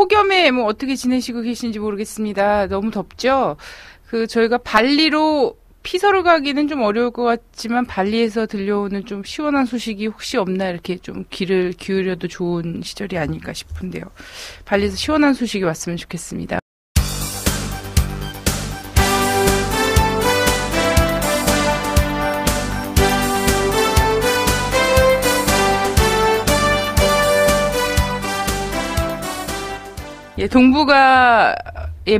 폭염에 뭐 어떻게 지내시고 계신지 모르겠습니다. 너무 덥죠? 저희가 발리로 피서를 가기는 좀 어려울 것 같지만 발리에서 들려오는 좀 시원한 소식이 혹시 없나 이렇게 좀 귀를 기울여도 좋은 시절이 아닐까 싶은데요. 발리에서 시원한 소식이 왔으면 좋겠습니다. 예, 동북아의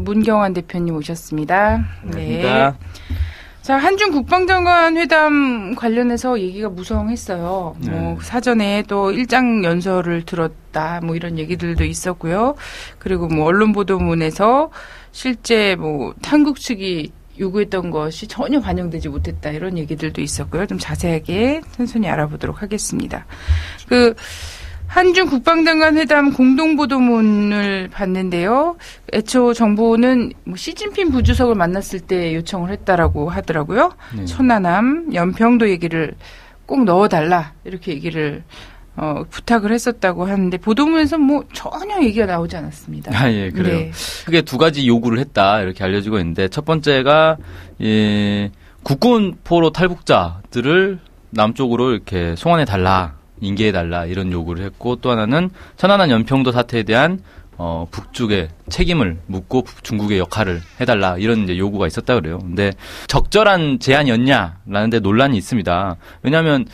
문경환 대표님 오셨습니다. 네. 자, 한중 국방장관 회담 관련해서 얘기가 무성했어요. 네. 뭐 사전에 또 일장 연설을 들었다, 뭐 이런 얘기들도 있었고요. 그리고 뭐 언론 보도문에서 실제 뭐 한국 측이 요구했던 것이 전혀 반영되지 못했다 이런 얘기들도 있었고요. 좀 자세하게 천천히 알아보도록 하겠습니다. 한중 국방장관 회담 공동보도문을 봤는데요. 애초 정부는 뭐 시진핑 부주석을 만났을 때 요청을 했다라고 하더라고요. 네. 천안함, 연평도 얘기를 꼭 넣어달라 이렇게 얘기를 부탁을 했었다고 하는데 보도문에서 뭐 전혀 얘기가 나오지 않았습니다. 아, 예, 그래요. 네. 크게 두 가지 요구를 했다 이렇게 알려지고 있는데 첫 번째가 국군 포로 탈북자들을 남쪽으로 이렇게 송환해 달라. 인계해달라 이런 요구를 했고 또 하나는 천안함 연평도 사태에 대한 북쪽의 책임을 묻고 중국의 역할을 해달라 이런 이제 요구가 있었다 그래요. 근데 적절한 제안이었냐라는 데 논란이 있습니다. 왜냐하면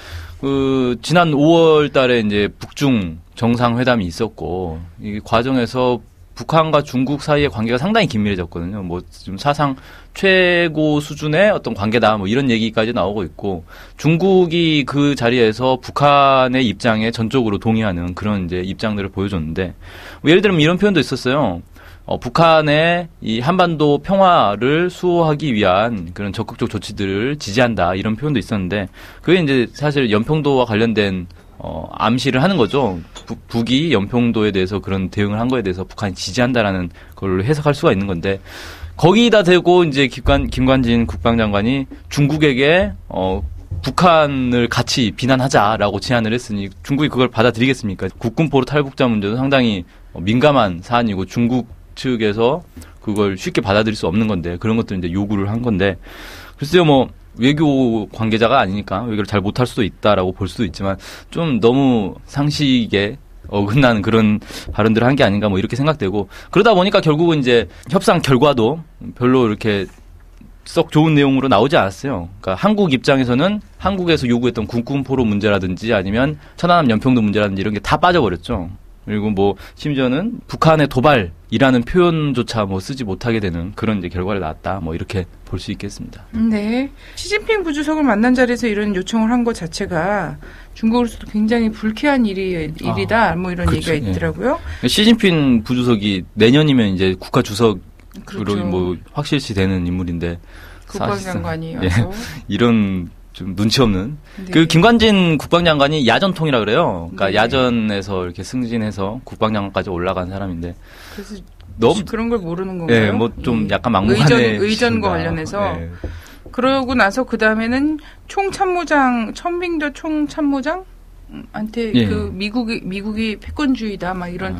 지난 5월달에 이제 북중 정상회담이 있었고 이 과정에서 북한과 중국 사이의 관계가 상당히 긴밀해졌거든요. 뭐 좀 사상 최고 수준의 어떤 관계다 뭐 이런 얘기까지 나오고 있고 중국이 그 자리에서 북한의 입장에 전적으로 동의하는 그런 이제 입장들을 보여줬는데 뭐 예를 들면 이런 표현도 있었어요. 북한의 이 한반도 평화를 수호하기 위한 그런 적극적 조치들을 지지한다 이런 표현도 있었는데 그게 이제 사실 연평도와 관련된 암시를 하는 거죠. 북이 연평도에 대해서 그런 대응을 한 거에 대해서 북한이 지지한다라는 걸로 해석할 수가 있는 건데 거기다 대고 이제 김관진 국방장관이 중국에게 북한을 같이 비난하자라고 제안을 했으니 중국이 그걸 받아들이겠습니까? 국군포로 탈북자 문제도 상당히 민감한 사안이고 중국 측에서 그걸 쉽게 받아들일 수 없는 건데 그런 것들 이제 요구를 한 건데 글쎄요 뭐 외교 관계자가 아니니까 외교를 잘 못할 수도 있다라고 볼 수도 있지만 좀 너무 상식에 어긋나는 그런 발언들을 한 게 아닌가 뭐 이렇게 생각되고 그러다 보니까 결국은 이제 협상 결과도 별로 이렇게 썩 좋은 내용으로 나오지 않았어요. 그러니까 한국 입장에서는 한국에서 요구했던 국군포로 문제라든지 아니면 천안함 연평도 문제라든지 이런 게 다 빠져버렸죠. 그리고 뭐 심지어는 북한의 도발이라는 표현조차 뭐 쓰지 못하게 되는 그런 이제 결과를 낳았다. 뭐 이렇게 볼 수 있겠습니다. 네. 시진핑 부주석을 만난 자리에서 이런 요청을 한 것 자체가 중국으로서도 굉장히 불쾌한 일이다. 뭐 이런 그렇죠. 얘기가 있더라고요. 예. 시진핑 부주석이 내년이면 이제 국가 주석으로 그렇죠. 뭐 확실시 되는 인물인데 국방장관이어서 예, 이런 좀 눈치 없는 네. 그 김관진 국방장관이 야전통이라 그래요. 그러니까 네. 야전에서 이렇게 승진해서 국방장관까지 올라간 사람인데 그래서 너무 그런 걸 모르는 건가요? 예, 뭐 좀 약간 막무가내 의전과 관련해서 예. 그러고 나서 그 다음에는 총참모장 천빙도 총참모장한테 예. 그 미국이 패권주의다 막 이런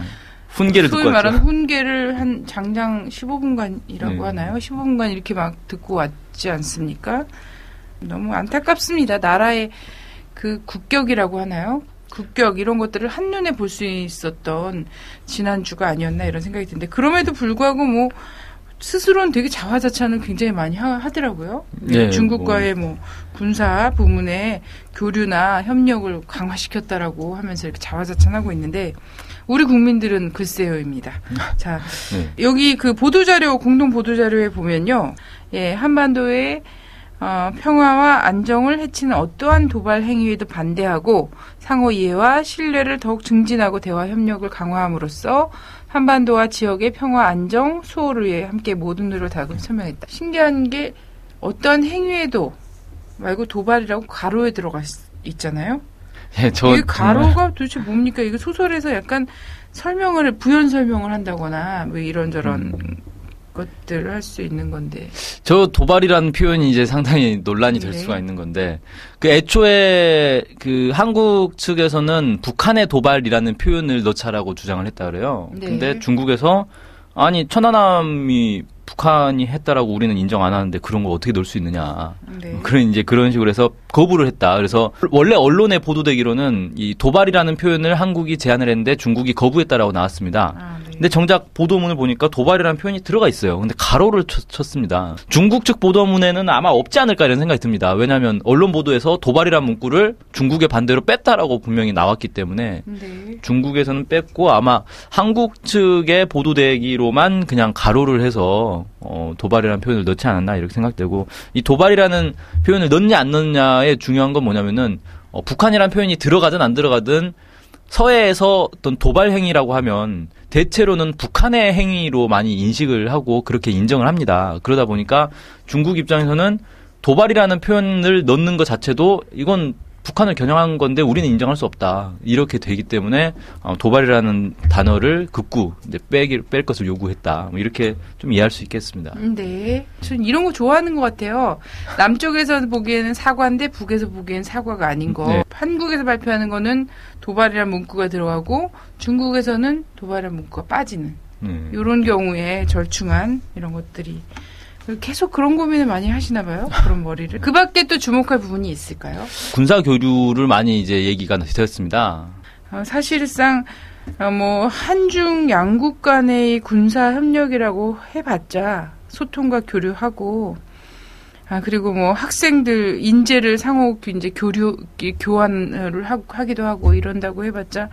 훈계를 소위 듣고 왔죠. 말하는 훈계를 한 장장 15분간이라고 하나요? 15분간 이렇게 막 듣고 왔지 않습니까? 너무 안타깝습니다. 나라의 그 국격이라고 하나요? 국격 이런 것들을 한눈에 볼 수 있었던 지난주가 아니었나 이런 생각이 드는데 그럼에도 불구하고 뭐 스스로는 되게 자화자찬을 굉장히 많이 하더라고요. 네, 중국과의 뭐 군사 부문의 교류나 협력을 강화시켰다라고 하면서 이렇게 자화자찬하고 있는데 우리 국민들은 글쎄요입니다. 자, 네. 여기 그 보도자료 공동 보도자료에 보면요, 예, 한반도의 평화와 안정을 해치는 어떠한 도발 행위에도 반대하고 상호 이해와 신뢰를 더욱 증진하고 대화 협력을 강화함으로써 한반도와 지역의 평화 안정 수호를 위해 함께 모든 노력을 다하고 설명했다. 신기한 게 어떠한 행위에도 말고 도발이라고 가로에 들어가 있잖아요. 예, 이 가로가 도대체 뭡니까? 이거 소설에서 약간 부연 설명을 한다거나 뭐 이런저런 것들을 할 수 있는 건데. 저 도발이라는 표현이 이제 상당히 논란이 될 네. 수가 있는 건데, 그 애초에 그 한국 측에서는 북한의 도발이라는 표현을 넣자라고 주장을 했다 그래요. 네. 근데 중국에서 아니 천안함이 북한이 했다라고 우리는 인정 안 하는데 그런 거 어떻게 넣을 수 있느냐. 네. 그런 식으로 해서 거부를 했다. 그래서 원래 언론에 보도되기로는 이 도발이라는 표현을 한국이 제안을 했는데 중국이 거부했다라고 나왔습니다. 네. 근데 정작 보도문을 보니까 도발이라는 표현이 들어가 있어요. 근데 가로를 쳤습니다. 중국 측 보도문에는 아마 없지 않을까 이런 생각이 듭니다. 왜냐하면 언론 보도에서 도발이라는 문구를 중국의 반대로 뺐다라고 분명히 나왔기 때문에 네. 중국에서는 뺐고 아마 한국 측의 보도되기로만 그냥 가로를 해서 도발이라는 표현을 넣지 않았나 이렇게 생각되고, 이 도발이라는 표현을 넣느냐 안 넣느냐의 중요한 건 뭐냐면은 북한이라는 표현이 들어가든 안 들어가든 서해에서 어떤 도발 행위라고 하면 대체로는 북한의 행위로 많이 인식을 하고 그렇게 인정을 합니다. 그러다 보니까 중국 입장에서는 도발이라는 표현을 넣는 것 자체도 이건 북한을 겨냥한 건데 우리는 인정할 수 없다. 이렇게 되기 때문에 도발이라는 단어를 극구 이제 뺄 것을 요구했다. 뭐 이렇게 좀 이해할 수 있겠습니다. 네. 전 이런 거 좋아하는 것 같아요. 남쪽에서 보기에는 사과인데 북에서 보기에는 사과가 아닌 거. 네. 한국에서 발표하는 거는 도발이라는 문구가 들어가고 중국에서는 도발이라는 문구가 빠지는. 이런 경우에 절충한 이런 것들이. 계속 그런 고민을 많이 하시나 봐요. 그런 머리를. 그 밖에 또 주목할 부분이 있을까요? 군사 교류를 많이 이제 얘기가 되었습니다. 사실상 뭐 한중 양국 간의 군사 협력이라고 해봤자 소통과 교류하고 그리고 뭐 학생들 인재를 상호 이제 교환을 하기도 하고 이런다고 해봤자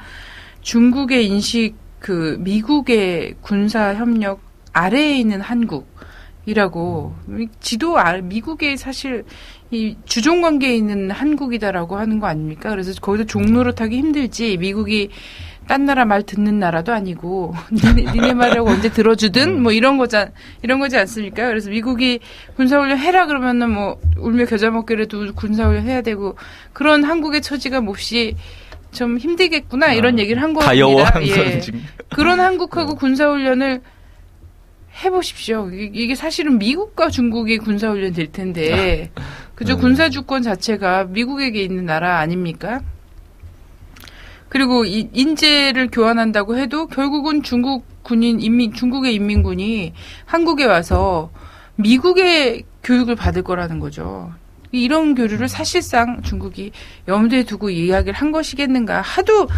중국의 인식 그 미국의 군사 협력 아래에 있는 한국이라고 지도 미국의 사실 이 주종 관계에 있는 한국이다라고 하는 거 아닙니까? 그래서 거기서 종노릇하기 힘들지. 미국이 딴 나라 말 듣는 나라도 아니고 니네 말이라고 언제 들어주든 뭐 이런 거지 않습니까? 그래서 미국이 군사훈련 해라 그러면은 뭐 울며 겨자 먹기라도 군사훈련 해야 되고 그런 한국의 처지가 몹시 좀 힘들겠구나 이런 얘기를 한 겁니다. 가여워한 예. 지금. 그런 한국하고 군사훈련을 해보십시오. 이게 사실은 미국과 중국이 군사훈련 될 텐데, 그죠? 군사주권 자체가 미국에게 있는 나라 아닙니까? 그리고 인재를 교환한다고 해도 결국은 중국의 인민군이 한국에 와서 미국의 교육을 받을 거라는 거죠. 이런 교류를 사실상 중국이 염두에 두고 이야기를 한 것이겠는가. 하도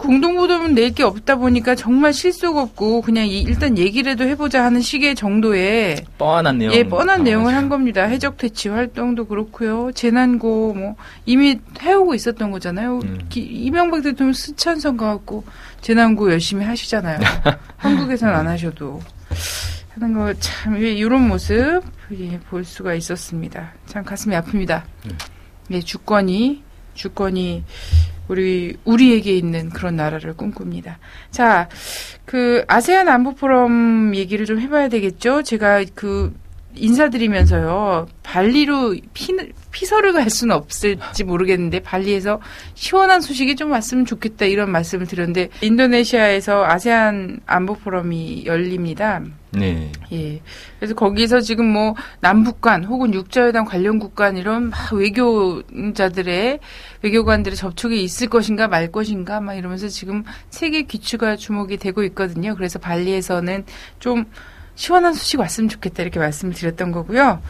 공동보도문 낼 게 없다 보니까 정말 실속 없고 그냥 일단 얘기라도 해보자 하는 식의 정도의 뻔한 내용. 예, 뻔한 내용을 한 겁니다. 해적 퇴치 활동도 그렇고요. 재난고 뭐 이미 해오고 있었던 거잖아요. 이명박 대통령 스촨성 가갖고 재난고 열심히 하시잖아요. 한국에서는 안 하셔도 하는 거 참 이런 모습 볼 수가 있었습니다. 참 가슴이 아픕니다. 예, 주권이 우리에게 있는 그런 나라를 꿈꿉니다. 자, 그 아세안 안보 포럼 얘기를 좀 해봐야 되겠죠. 제가 인사드리면서요, 발리로 피서를 갈 수는 없을지 모르겠는데 발리에서 시원한 소식이 좀 왔으면 좋겠다 이런 말씀을 드렸는데 인도네시아에서 아세안 안보 포럼이 열립니다. 네. 예. 그래서 거기서 지금 뭐 남북 간 혹은 육자회담 관련 국간 이런 막 외교관들의 접촉이 있을 것인가 말 것인가 막 이러면서 지금 세계 귀추가 주목이 되고 있거든요. 그래서 발리에서는 좀 시원한 소식 왔으면 좋겠다 이렇게 말씀을 드렸던 거고요.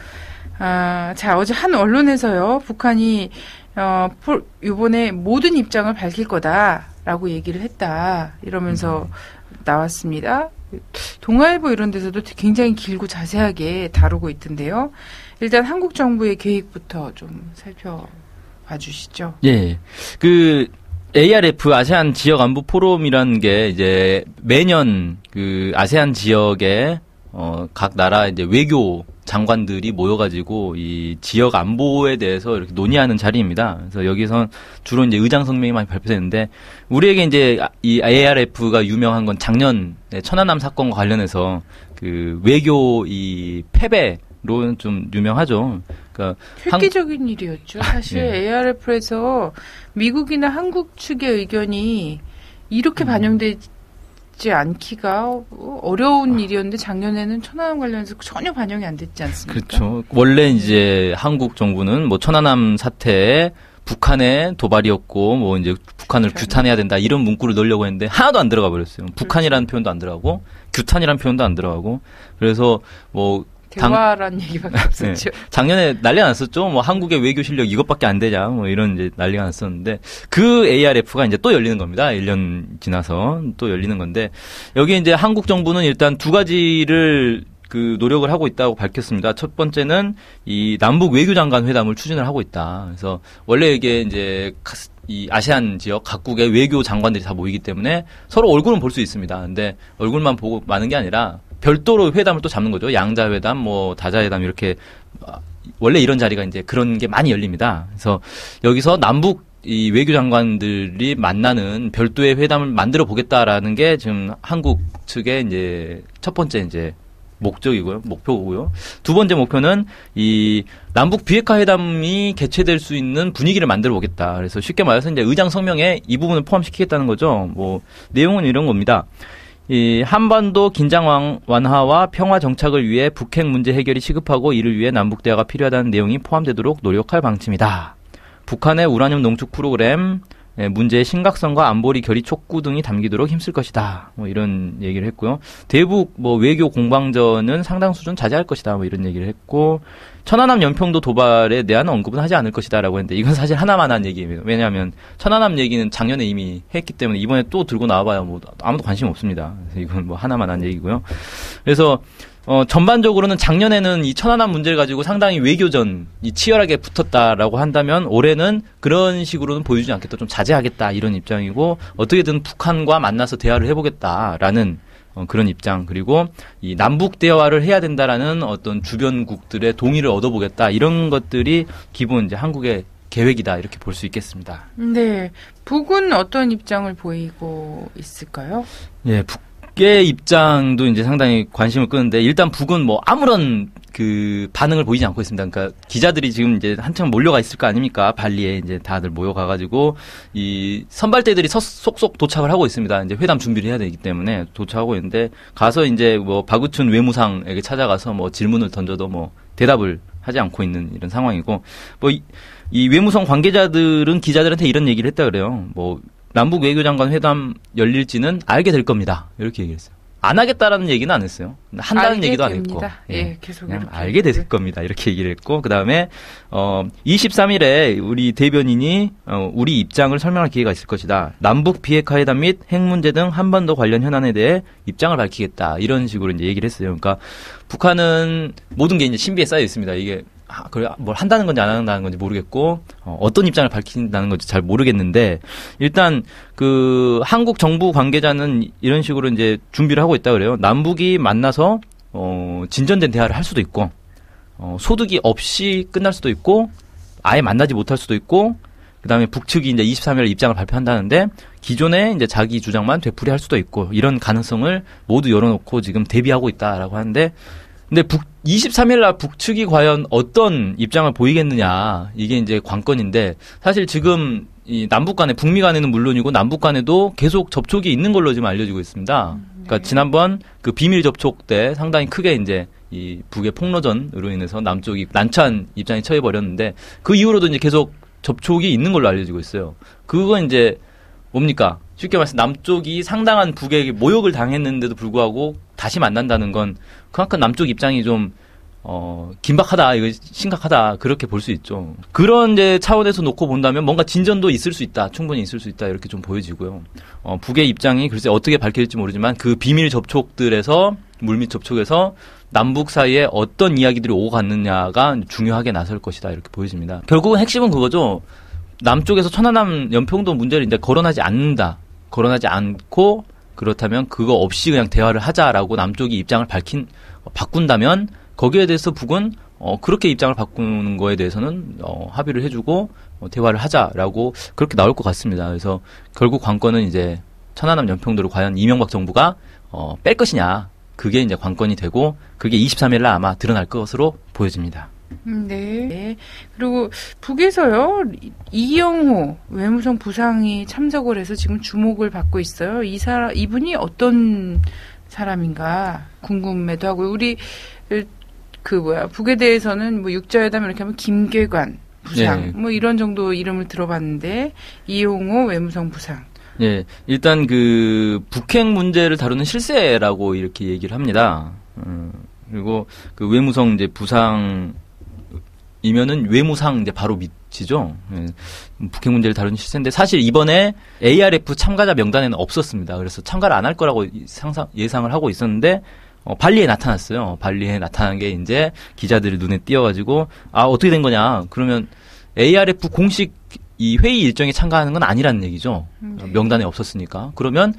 자, 어제 한 언론에서요, 북한이 이번에 모든 입장을 밝힐 거다라고 얘기를 했다 이러면서 나왔습니다. 동아일보 이런 데서도 굉장히 길고 자세하게 다루고 있던데요. 일단 한국 정부의 계획부터 좀 살펴봐 주시죠. 예. 그 ARF 아세안 지역 안보 포럼이라는 게 이제 매년 그 아세안 지역에 각 나라 이제 외교 장관들이 모여가지고 이 지역 안보에 대해서 이렇게 논의하는 자리입니다. 그래서 여기서 주로 이제 의장 성명이 많이 발표되는데 우리에게 이제 이 ARF가 유명한 건 작년 천안함 사건과 관련해서 그 외교 이 패배로 좀 유명하죠. 그러니까 획기적인 일이었죠. 사실 네. ARF에서 미국이나 한국 측의 의견이 이렇게 반영돼 받지 않기가 어려운 일이었는데 작년에는 천안함 관련해서 전혀 반영이 안 됐지 않습니까? 그렇죠. 원래 이제 한국 정부는 뭐 천안함 사태에 북한의 도발이었고 뭐 이제 북한을 규탄해야 된다 이런 문구를 넣으려고 했는데 하나도 안 들어가 버렸어요. 북한이라는 표현도 안 들어가고 규탄이라는 표현도 안 들어가고 그래서 뭐 대화란 얘기밖에 없었죠. 네. 작년에 난리가 났었죠. 뭐 한국의 외교 실력 이것밖에 안 되냐 뭐 이런 이제 난리가 났었는데 그 ARF가 이제 또 열리는 겁니다. 1년 지나서 또 열리는 건데 여기 이제 한국 정부는 일단 두 가지를 그 노력을 하고 있다고 밝혔습니다. 첫 번째는 이 남북 외교장관 회담을 추진을 하고 있다. 그래서 원래 이게 이제 이 아세안 지역 각국의 외교 장관들이 다 모이기 때문에 서로 얼굴은 볼 수 있습니다. 근데 얼굴만 보고 마는 게 아니라 별도로 회담을 또 잡는 거죠. 양자회담, 뭐 다자회담 이렇게 원래 이런 자리가 이제 그런 게 많이 열립니다. 그래서 여기서 남북 이 외교장관들이 만나는 별도의 회담을 만들어 보겠다라는 게 지금 한국 측의 이제 첫 번째 이제 목표고요. 두 번째 목표는 이 남북 비핵화 회담이 개최될 수 있는 분위기를 만들어 보겠다. 그래서 쉽게 말해서 이제 의장 성명에 이 부분을 포함시키겠다는 거죠. 뭐 내용은 이런 겁니다. 이 한반도 긴장 완화와 평화 정착을 위해 북핵 문제 해결이 시급하고 이를 위해 남북 대화가 필요하다는 내용이 포함되도록 노력할 방침이다. 북한의 우라늄 농축 프로그램 문제의 심각성과 안보리 결의 촉구 등이 담기도록 힘쓸 것이다. 뭐 이런 얘기를 했고요. 대북 뭐 외교 공방전은 상당 수준 자제할 것이다. 뭐 이런 얘기를 했고 천안함 연평도 도발에 대한 언급은 하지 않을 것이다라고 했는데 이건 사실 하나만 한 얘기입니다. 왜냐하면 천안함 얘기는 작년에 이미 했기 때문에 이번에 또 들고 나와봐야 뭐 아무도 관심 없습니다. 그래서 이건 뭐 하나만 한 얘기고요. 그래서 전반적으로는 작년에는 이 천안함 문제를 가지고 상당히 외교전이 치열하게 붙었다라고 한다면 올해는 그런 식으로는 보여주지 않겠다. 좀 자제하겠다 이런 입장이고 어떻게든 북한과 만나서 대화를 해보겠다라는 그런 입장 그리고 이 남북 대화를 해야 된다라는 어떤 주변국들의 동의를 얻어보겠다 이런 것들이 기본 이제 한국의 계획이다 이렇게 볼 수 있겠습니다. 네, 북은 어떤 입장을 보이고 있을까요? 예, 북의 입장도 이제 상당히 관심을 끄는데 일단 북은 뭐 아무런 그 반응을 보이지 않고 있습니다. 그러니까 기자들이 지금 이제 한참 몰려가 있을 거 아닙니까? 발리에 이제 다들 모여가가지고 이 선발대들이 속속 도착을 하고 있습니다. 이제 회담 준비를 해야 되기 때문에 도착하고 있는데 가서 이제 뭐 박우춘 외무상에게 찾아가서 뭐 질문을 던져도 뭐 대답을 하지 않고 있는 이런 상황이고 뭐 이 외무성 관계자들은 기자들한테 이런 얘기를 했다 그래요. 뭐 남북 외교장관 회담 열릴지는 알게 될 겁니다. 이렇게 얘기했어요. 안 하겠다라는 얘기는 안 했어요. 한다는 얘기도 안 했고. 예, 계속 그냥 알게 됐을 겁니다. 이렇게 얘기를 했고 그다음에 23일에 우리 대변인이 우리 입장을 설명할 기회가 있을 것이다. 남북 비핵화 회담 및 핵 문제 등 한반도 관련 현안에 대해 입장을 밝히겠다. 이런 식으로 이제 얘기를 했어요. 그러니까 북한은 모든 게 이제 신비에 쌓여 있습니다. 이게 그래 뭘 한다는 건지 안 한다는 건지 모르겠고 어떤 입장을 밝힌다는 건지 잘 모르겠는데 일단 그 한국 정부 관계자는 이런 식으로 이제 준비를 하고 있다 그래요. 남북이 만나서 진전된 대화를 할 수도 있고 소득이 없이 끝날 수도 있고 아예 만나지 못할 수도 있고 그다음에 북측이 이제 23일 입장을 발표한다는데 기존에 이제 자기 주장만 되풀이할 수도 있고 이런 가능성을 모두 열어놓고 지금 대비하고 있다라고 하는데 근데 23일 날 북측이 과연 어떤 입장을 보이겠느냐 이게 이제 관건인데 사실 지금 이 남북 간에 북미 간에는 물론이고 남북 간에도 계속 접촉이 있는 걸로 지금 알려지고 있습니다. 그러니까 지난번 그 비밀 접촉 때 상당히 크게 이제 이 북의 폭로전으로 인해서 남쪽이 난처한 입장에 처해 버렸는데 그 이후로도 이제 계속 접촉이 있는 걸로 알려지고 있어요. 그건 이제 뭡니까? 쉽게 말해서 남쪽이 상당한 북에게 모욕을 당했는데도 불구하고 다시 만난다는 건 그만큼 남쪽 입장이 좀 긴박하다, 이거 심각하다 그렇게 볼 수 있죠. 그런 이제 차원에서 놓고 본다면 뭔가 진전도 있을 수 있다, 충분히 있을 수 있다 이렇게 좀 보여지고요. 북의 입장이 글쎄 어떻게 밝힐지 모르지만 그 비밀 접촉들에서 물밑 접촉에서 남북 사이에 어떤 이야기들이 오고 갔느냐가 중요하게 나설 것이다 이렇게 보여집니다. 결국은 핵심은 그거죠. 남쪽에서 천안함 연평도 문제를 이제 거론하지 않는다. 거론하지 않고 그렇다면 그거 없이 그냥 대화를 하자라고 남쪽이 입장을 바꾼다면 거기에 대해서 북은 그렇게 입장을 바꾸는 거에 대해서는 합의를 해주고 대화를 하자라고 그렇게 나올 것 같습니다. 그래서 결국 관건은 이제 천안함 연평도를 과연 이명박 정부가 뺄 것이냐 그게 이제 관건이 되고 그게 23일 날 아마 드러날 것으로 보여집니다. 네. 그리고 북에서요, 이영호 외무성 부상이 참석을 해서 지금 주목을 받고 있어요. 이분이 어떤 사람인가 궁금해도 하고요. 우리, 북에 대해서는 뭐 육자회담 이렇게 하면 김계관 부상, 뭐 이런 정도 이름을 들어봤는데, 이영호 외무성 부상. 예, 일단 북핵 문제를 다루는 실세라고 이렇게 얘기를 합니다. 그리고 외무성 이제 부상이면은 외무상 이제 바로 밑이죠. 예, 북핵 문제를 다루는 실세인데 사실 이번에 ARF 참가자 명단에는 없었습니다. 그래서 참가를 안 할 거라고 예상을 하고 있었는데 발리에 나타났어요. 발리에 나타난 게 이제 기자들이 눈에 띄어가지고 어떻게 된 거냐? 그러면 ARF 공식 이 회의 일정에 참가하는 건 아니라는 얘기죠. 명단에 없었으니까. 그러면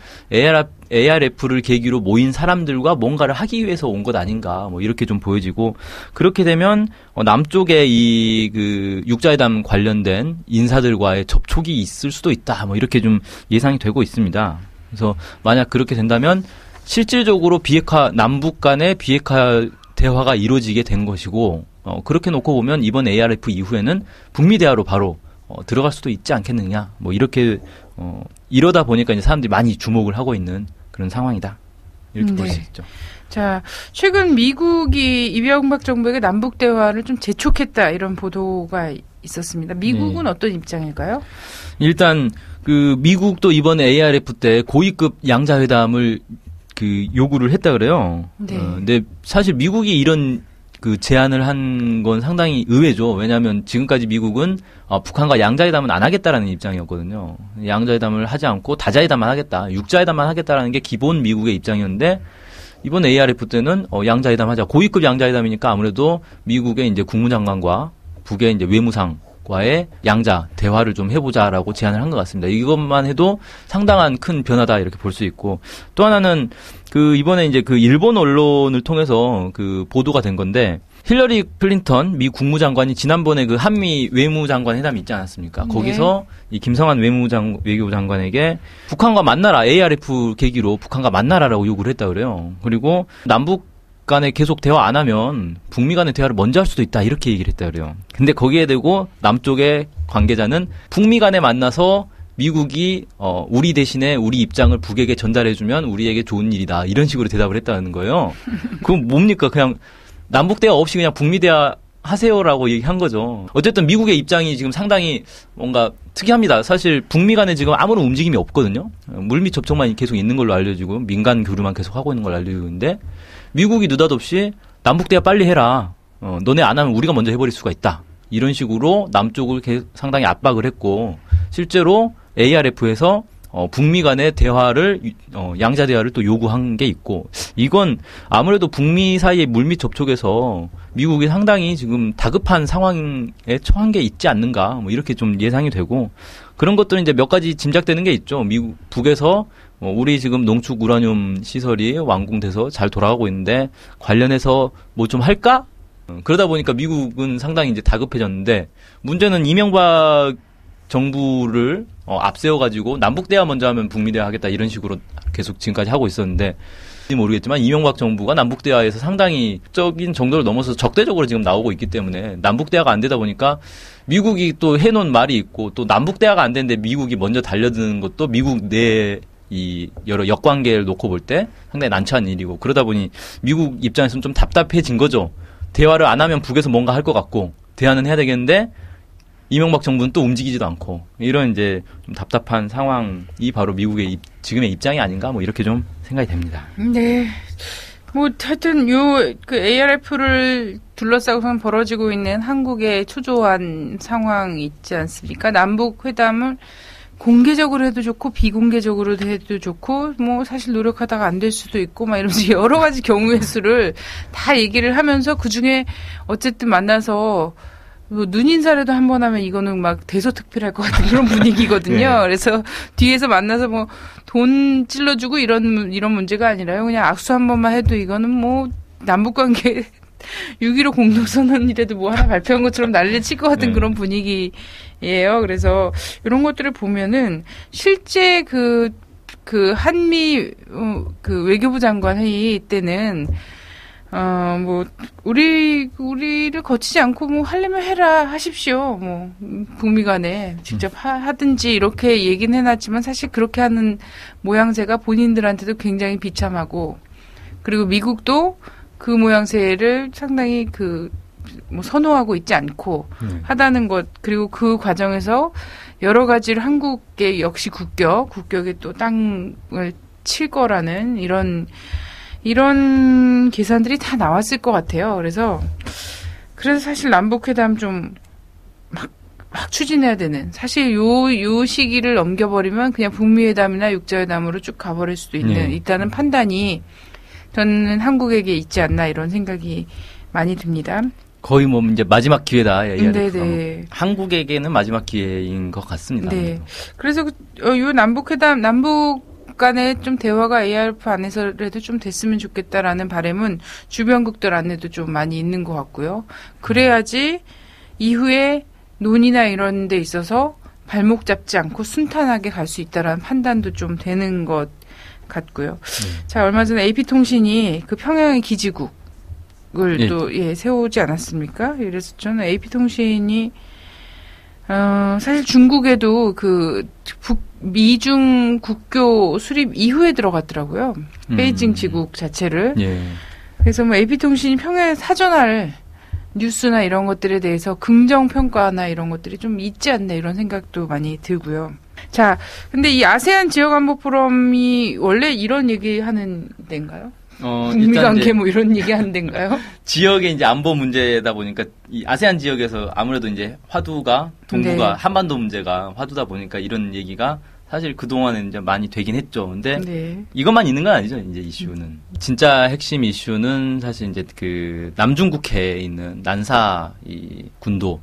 ARF를 계기로 모인 사람들과 뭔가를 하기 위해서 온 것 아닌가, 뭐 이렇게 좀 보여지고, 그렇게 되면 남쪽에 육자회담 관련된 인사들과의 접촉이 있을 수도 있다, 뭐 이렇게 좀 예상이 되고 있습니다. 그래서 만약 그렇게 된다면 실질적으로 남북 간의 비핵화 대화가 이루어지게 된 것이고, 그렇게 놓고 보면 이번 ARF 이후에는 북미 대화로 바로 들어갈 수도 있지 않겠느냐. 뭐 이렇게 이러다 보니까 이제 사람들이 많이 주목을 하고 있는 그런 상황이다. 이렇게 볼 수 있죠. 자, 최근 미국이 이명박 정부에게 남북 대화를 좀 재촉했다 이런 보도가 있었습니다. 미국은 어떤 입장일까요? 일단 미국도 이번 ARF 때 고위급 양자회담을 요구를 했다 그래요. 네. 근데 사실 미국이 이런 제안을 한 건 상당히 의외죠. 왜냐하면 지금까지 미국은 북한과 양자회담은 안 하겠다라는 입장이었거든요. 양자회담을 하지 않고 다자회담만 하겠다, 육자회담만 하겠다라는 게 기본 미국의 입장이었는데 이번 ARF 때는 양자회담 하자. 고위급 양자회담이니까 아무래도 미국의 이제 국무장관과 북의 이제 외무상과의 양자 대화를 좀 해보자라고 제안을 한 것 같습니다. 이것만 해도 상당한 큰 변화다 이렇게 볼 수 있고, 또 하나는 이번에 이제 일본 언론을 통해서 보도가 된 건데, 힐러리 클린턴 미 국무장관이 지난번에 한미 외무장관 회담이 있지 않았습니까? 거기서 이 김성한 외교부 장관에게 북한과 만나라, ARF 계기로 북한과 만나라라고 요구를 했다 그래요. 그리고 남북 간에 계속 대화 안 하면 북미 간의 대화를 먼저 할 수도 있다 이렇게 얘기를 했다 그래요. 근데 거기에 대고 남쪽의 관계자는 북미 간에 만나서 미국이 우리 대신에 우리 입장을 북에게 전달해주면 우리에게 좋은 일이다 이런 식으로 대답을 했다는 거예요. 그럼 뭡니까? 그냥 남북 대화 없이 그냥 북미 대화 하세요라고 얘기한 거죠. 어쨌든 미국의 입장이 지금 상당히 뭔가 특이합니다. 사실 북미 간에 지금 아무런 움직임이 없거든요. 물밑 접촉만 계속 있는 걸로 알려지고 민간 교류만 계속 하고 있는 걸로 알려지고 있는데, 미국이 느닷없이 남북 대화 빨리 해라. 너네 안 하면 우리가 먼저 해버릴 수가 있다. 이런 식으로 남쪽을 상당히 압박을 했고, 실제로 ARF에서 북미 간의 대화를 양자 대화를 또 요구한 게 있고, 이건 아무래도 북미 사이의 물밑 접촉에서 미국이 상당히 지금 다급한 상황에 처한 게 있지 않는가, 뭐 이렇게 좀 예상이 되고, 그런 것들은 이제 몇 가지 짐작되는 게 있죠. 북에서 우리 지금 농축 우라늄 시설이 완공돼서 잘 돌아가고 있는데 관련해서 뭐 좀 할까? 그러다 보니까 미국은 상당히 이제 다급해졌는데, 문제는 이명박 정부를 앞세워가지고 남북 대화 먼저 하면 북미 대화 하겠다 이런 식으로 계속 지금까지 하고 있었는데, 모르겠지만 이명박 정부가 남북 대화에서 상당히 적인 정도를 넘어서 적대적으로 지금 나오고 있기 때문에 남북 대화가 안 되다 보니까 미국이 또 해놓은 말이 있고, 또 남북 대화가 안 되는데 미국이 먼저 달려드는 것도 미국 내 이 여러 역관계를 놓고 볼 때 상당히 난처한 일이고, 그러다 보니 미국 입장에서는 좀 답답해진 거죠. 대화를 안 하면 북에서 뭔가 할 것 같고 대화는 해야 되겠는데 이명박 정부는 또 움직이지도 않고, 이런 이제 좀 답답한 상황이 바로 미국의 지금의 입장이 아닌가, 뭐 이렇게 좀 생각이 됩니다. 네. 뭐 하여튼 ARF를 둘러싸고선 벌어지고 있는 한국의 초조한 상황이 있지 않습니까? 남북 회담을 공개적으로 해도 좋고 비공개적으로 해도 좋고, 뭐 사실 노력하다가 안 될 수도 있고 막 이러면서 여러 가지 경우의 수를 다 얘기를 하면서, 그중에 어쨌든 만나서 뭐 눈인사라도 한 번 하면 이거는 막 대서특필할 것 같은 그런 분위기거든요. 네. 그래서 뒤에서 만나서 뭐 돈 찔러주고 이런 문제가 아니라요. 그냥 악수 한 번만 해도 이거는 뭐 남북관계 6.15 공동선언이라도 뭐 하나 발표한 것처럼 난리 칠 것 같은 그런 분위기예요. 그래서 이런 것들을 보면은 실제 한미 외교부 장관 회의 때는 뭐, 우리를 거치지 않고, 뭐, 하려면 해라, 하십시오. 뭐, 북미 간에 직접 하든지, 이렇게 얘기는 해놨지만, 사실 그렇게 하는 모양새가 본인들한테도 굉장히 비참하고, 그리고 미국도 그 모양새를 상당히 뭐, 선호하고 있지 않고, 하다는 것, 그리고 그 과정에서 여러 가지를 한국의 역시 국격에 또 땅을 칠 거라는 이런 계산들이 다 나왔을 것 같아요. 그래서 사실 남북회담 좀 막 추진해야 되는, 사실 요 시기를 넘겨버리면 그냥 북미회담이나 육자회담으로 쭉 가버릴 수도 있다는 판단이 저는 한국에게 있지 않나 이런 생각이 많이 듭니다. 거의 뭐 이제 마지막 기회다. 네네. 한국에게는 마지막 기회인 것 같습니다. 네. 그래서 요 남북 간에 좀 대화가 ARF 안에서라도 좀 됐으면 좋겠다라는 바람은 주변국들 안에도 좀 많이 있는 것 같고요. 그래야지 이후에 논의나 이런 데 있어서 발목 잡지 않고 순탄하게 갈 수 있다라는 판단도 좀 되는 것 같고요. 자, 얼마 전에 AP통신이 그 평양의 기지국을 또 세우지 않았습니까? 그래서 저는 AP통신이 사실 중국에도 미중 국교 수립 이후에 들어갔더라고요. 베이징 지국 자체를. 그래서 뭐 AP통신이 평양에 사전할 뉴스나 이런 것들에 대해서 긍정 평가나 이런 것들이 좀 있지 않나 이런 생각도 많이 들고요. 자, 근데 이 아세안 지역안보 포럼이 원래 이런 얘기하는 데인가요? 북미 관계 뭐 이런 얘기하는 데인가요? 지역의 이제 안보 문제다 보니까 이 아세안 지역에서 아무래도 이제 화두가 동북아 한반도 문제가 화두다 보니까 이런 얘기가 사실 그동안은 이제 많이 되긴 했죠. 근데 이것만 있는 건 아니죠. 이제 이슈는 진짜 핵심 이슈는 사실 이제 그 남중국해에 있는 난사 이 군도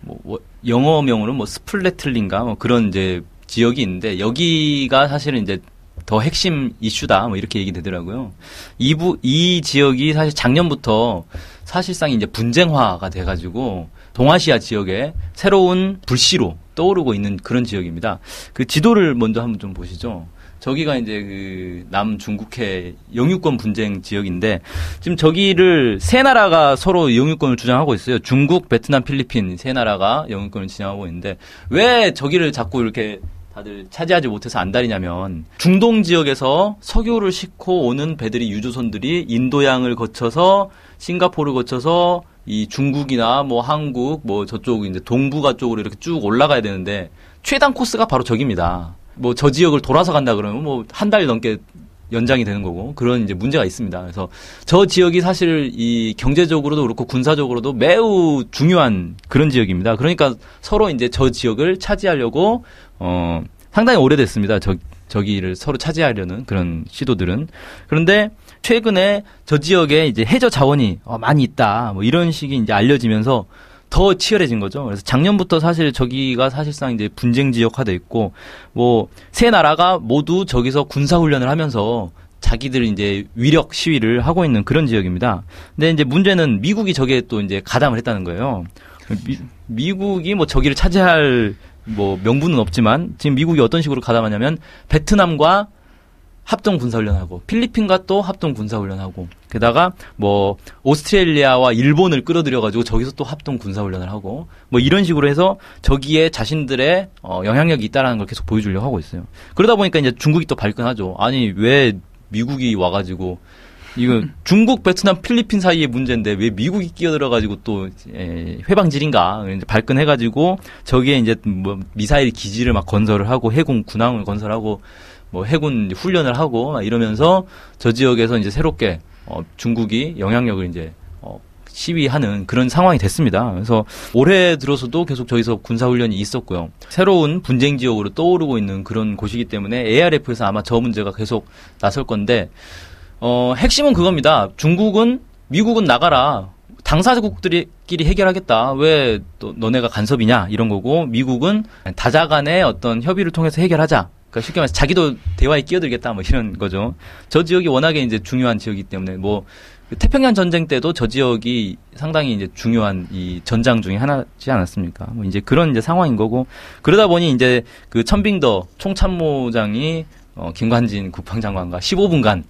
뭐 영어명으로 뭐 스플래틀린가 뭐 그런 이제 지역이 있는데 여기가 사실은 이제 더 핵심 이슈다, 뭐 이렇게 얘기되더라고요. 이 지역이 사실 작년부터 사실상 이제 분쟁화가 돼가지고 동아시아 지역에 새로운 불씨로 떠오르고 있는 그런 지역입니다. 그 지도를 먼저 한번 좀 보시죠. 저기가 이제 그 남중국해 영유권 분쟁 지역인데 지금 저기를 세 나라가 서로 영유권을 주장하고 있어요. 중국, 베트남, 필리핀 세 나라가 영유권을 주장하고 있는데 왜 저기를 자꾸 이렇게 다들 차지하지 못해서 안달이냐면 중동 지역에서 석유를 싣고 오는 배들이 유조선들이 인도양을 거쳐서 싱가포르를 거쳐서 이 중국이나 뭐 한국 뭐 저쪽 이제 동북아 쪽으로 이렇게 쭉 올라가야 되는데 최단 코스가 바로 저기입니다. 뭐 저 지역을 돌아서 간다 그러면 뭐 한 달 넘게 연장이 되는 거고 그런 이제 문제가 있습니다. 그래서 저 지역이 사실 이 경제적으로도 그렇고 군사적으로도 매우 중요한 그런 지역입니다. 그러니까 서로 이제 저 지역을 차지하려고 상당히 오래됐습니다. 저기를 서로 차지하려는 그런 시도들은. 그런데 최근에 저 지역에 이제 해저 자원이 많이 있다. 뭐 이런 식이 이제 알려지면서 더 치열해진 거죠. 그래서 작년부터 사실 저기가 사실상 이제 분쟁 지역화돼 있고 뭐 세 나라가 모두 저기서 군사 훈련을 하면서 자기들 이제 위력 시위를 하고 있는 그런 지역입니다. 근데 이제 문제는 미국이 저기에 또 이제 가담을 했다는 거예요. 미국이 뭐 저기를 차지할 뭐 명분은 없지만 지금 미국이 어떤 식으로 가담하냐면 베트남과 합동 군사훈련하고 필리핀과 또 합동 군사훈련하고 게다가 뭐 오스트레일리아와 일본을 끌어들여가지고 저기서 또 합동 군사훈련을 하고 뭐 이런 식으로 해서 저기에 자신들의 영향력이 있다라는 걸 계속 보여주려고 하고 있어요. 그러다 보니까 이제 중국이 또 발끈하죠. 아니 왜 미국이 와가지고 이거 중국, 베트남, 필리핀 사이의 문제인데 왜 미국이 끼어들어가지고 또 회방질인가 이제 발끈해가지고 저기에 이제 뭐 미사일 기지를 막 건설을 하고 해군 군함을 건설하고 뭐 해군 훈련을 하고 막 이러면서 저 지역에서 이제 새롭게 중국이 영향력을 이제 시위하는 그런 상황이 됐습니다. 그래서 올해 들어서도 계속 저기서 군사훈련이 있었고요. 새로운 분쟁 지역으로 떠오르고 있는 그런 곳이기 때문에 ARF에서 아마 저 문제가 계속 나설 건데 핵심은 그겁니다. 중국은 미국은 나가라. 당사국들끼리 해결하겠다. 왜 또 너네가 간섭이냐 이런 거고 미국은 다자 간의 어떤 협의를 통해서 해결하자. 그러니까 쉽게 말해서 자기도 대화에 끼어들겠다 뭐 이런 거죠. 저 지역이 워낙에 이제 중요한 지역이기 때문에 뭐 태평양 전쟁 때도 저 지역이 상당히 이제 중요한 이 전장 중에 하나지 않았습니까? 뭐 이제 그런 이제 상황인 거고 그러다 보니 이제 그 천빙더 총참모장이 김관진 국방장관과 15분간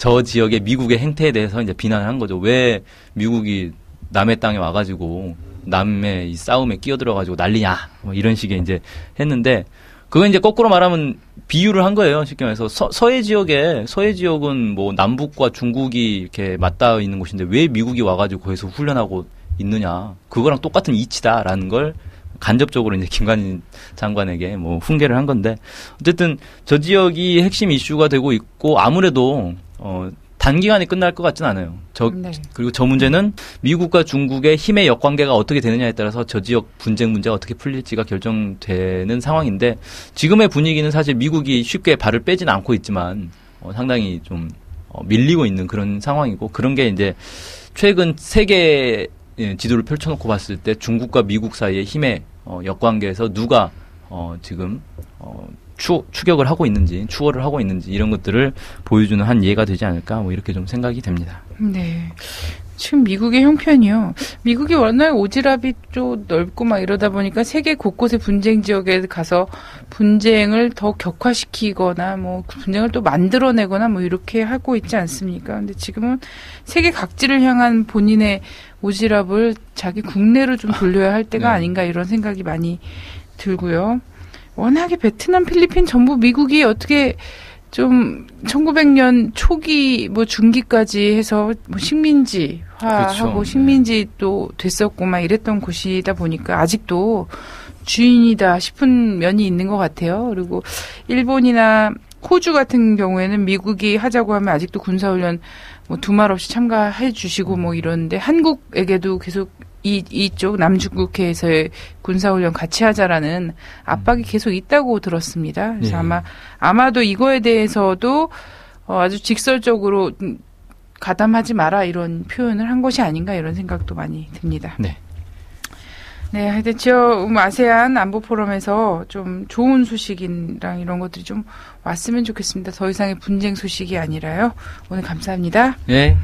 저 지역의 미국의 행태에 대해서 이제 비난을 한 거죠. 왜 미국이 남의 땅에 와가지고 남의 이 싸움에 끼어들어가지고 난리냐 뭐 이런 식의 이제 했는데 그건 이제 거꾸로 말하면 비유를 한 거예요. 쉽게 말해서 서해 지역은 뭐 남북과 중국이 이렇게 맞닿아 있는 곳인데 왜 미국이 와가지고 거기서 훈련하고 있느냐. 그거랑 똑같은 이치다라는 걸 간접적으로 이제 김관진 장관에게 뭐 훈계를 한 건데 어쨌든 저 지역이 핵심 이슈가 되고 있고 아무래도 단기간에 끝날 것 같진 않아요. 네. 그리고 저 문제는 미국과 중국의 힘의 역관계가 어떻게 되느냐에 따라서 저 지역 분쟁 문제가 어떻게 풀릴지가 결정되는 상황인데 지금의 분위기는 사실 미국이 쉽게 발을 빼진 않고 있지만 상당히 좀 밀리고 있는 그런 상황이고 그런 게 이제 최근 세계 지도를 펼쳐놓고 봤을 때 중국과 미국 사이의 힘의 역관계에서 누가 지금 추격을 하고 있는지, 추월을 하고 있는지 이런 것들을 보여주는 한 예가 되지 않을까 뭐 이렇게 좀 생각이 됩니다. 네. 지금 미국의 형편이요. 미국이 워낙 오지랖이 좀 넓고 막 이러다 보니까 세계 곳곳의 분쟁 지역에 가서 분쟁을 더 격화시키거나 뭐 분쟁을 또 만들어내거나 뭐 이렇게 하고 있지 않습니까? 근데 지금은 세계 각지를 향한 본인의 오지랖을 자기 국내로 좀 돌려야 할 때가 네. 아닌가 이런 생각이 많이 들고요. 워낙에 베트남, 필리핀 전부 미국이 어떻게 좀 1900년 초기 뭐 중기까지 해서 뭐 식민지화하고 그렇죠. 식민지 또 됐었고 막 이랬던 곳이다 보니까 아직도 주인이다 싶은 면이 있는 것 같아요. 그리고 일본이나 호주 같은 경우에는 미국이 하자고 하면 아직도 군사훈련 뭐 두말 없이 참가해 주시고 뭐 이러는데 한국에게도 계속 이쪽 남중국해에서의 군사훈련 같이 하자라는 압박이 계속 있다고 들었습니다. 그래서 아마도 이거에 대해서도 아주 직설적으로 가담하지 마라 이런 표현을 한 것이 아닌가 이런 생각도 많이 듭니다. 네. 네, 하여튼 지금 아세안 안보 포럼에서 좀 좋은 소식이랑 이런 것들이 좀 왔으면 좋겠습니다. 더 이상의 분쟁 소식이 아니라요. 오늘 감사합니다. 네.